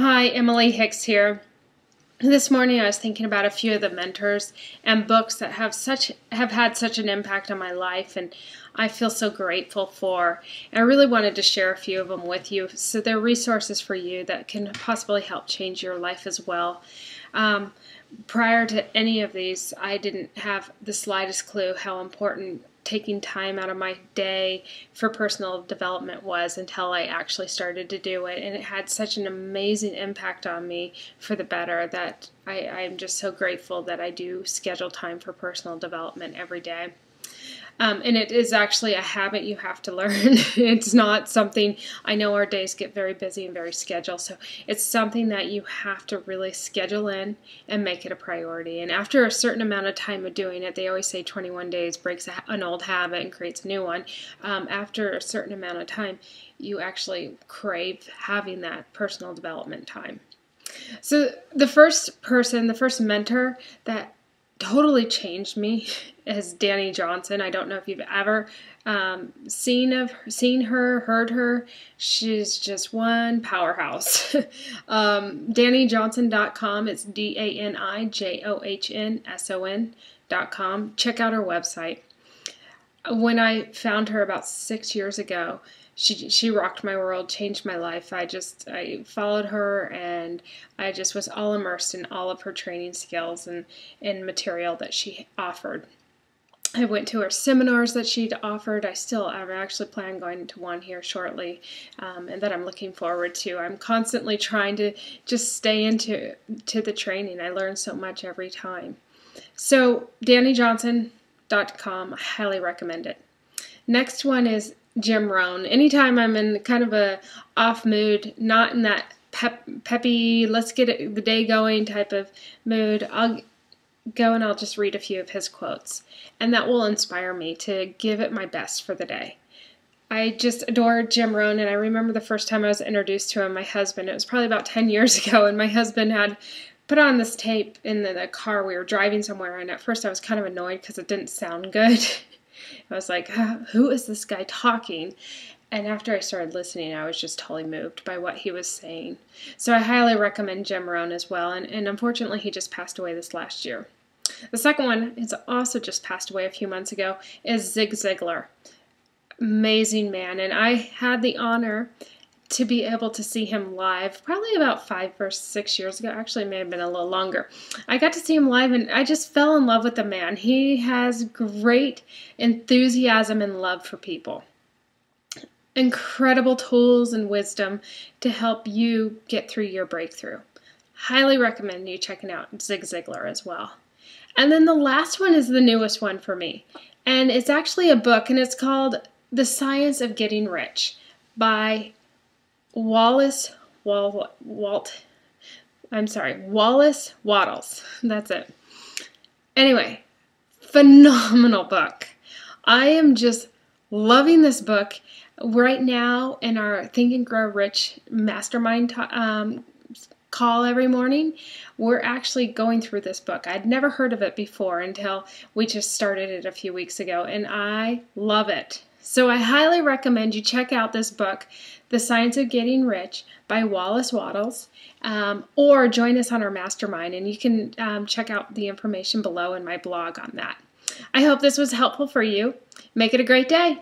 Hi, Emily Hicks here. This morning I was thinking about a few of the mentors and books that have had such an impact on my life, and I feel so grateful for. And I really wanted to share a few of them with you, so they're resources for you that can possibly help change your life as well. Prior to any of these, I didn't have the slightest clue how important taking time out of my day for personal development was until I actually started to do it, and it had such an amazing impact on me for the better that I'm just so grateful that I do schedule time for personal development every day. And it is actually a habit you have to learn. It's not something, I know our days get very busy and very scheduled, so it's something that you have to really schedule in and make it a priority. And after a certain amount of time of doing it, they always say 21 days breaks an old habit and creates a new one. After a certain amount of time, you actually crave having that personal development time. So the first mentor that totally changed me is Dani Johnson. I don't know if you've ever seen her, heard her. She's just one powerhouse. DaniJohnson.com. It's DaniJohnson.com. Check out her website. When I found her about 6 years ago, she rocked my world, changed my life. I followed her, and I just was all immersed in all of her training skills and material that she offered. I went to her seminars that she'd offered. I actually plan on going to one here shortly, and that I'm looking forward to. I'm constantly trying to just stay into the training. I learn so much every time. So DaniJohnson.com, I highly recommend it. Next one is Jim Rohn. Anytime I'm in kind of a off mood, not in that peppy, let's get the day going type of mood, I'll go and I'll just read a few of his quotes, and that will inspire me to give it my best for the day. I just adore Jim Rohn, and I remember the first time I was introduced to him, my husband, it was probably about 10 years ago, and my husband had put on this tape in the car. We were driving somewhere, and at first I was kind of annoyed because it didn't sound good. I was like, who is this guy talking? And after I started listening, I was just totally moved by what he was saying. So I highly recommend Jim Rohn as well. And unfortunately, he just passed away this last year. The second one, is also just passed away a few months ago, is Zig Ziglar. Amazing man. And I had the honor to be able to see him live probably about 5 or 6 years ago. Actually, it may have been a little longer. I got to see him live, and I just fell in love with the man. He has great enthusiasm and love for people. Incredible tools and wisdom to help you get through your breakthrough. Highly recommend you checking out Zig Ziglar as well. And then the last one is the newest one for me. And it's actually a book, and it's called The Science of Getting Rich by Wallace Wattles. That's it. Anyway, phenomenal book. I am just loving this book. Right now in our Think and Grow Rich mastermind call every morning, we're actually going through this book. I'd never heard of it before until we just started it a few weeks ago, and I love it. So I highly recommend you check out this book, The Science of Getting Rich by Wallace Wattles, or join us on our mastermind, and you can check out the information below in my blog on that. I hope this was helpful for you. Make it a great day.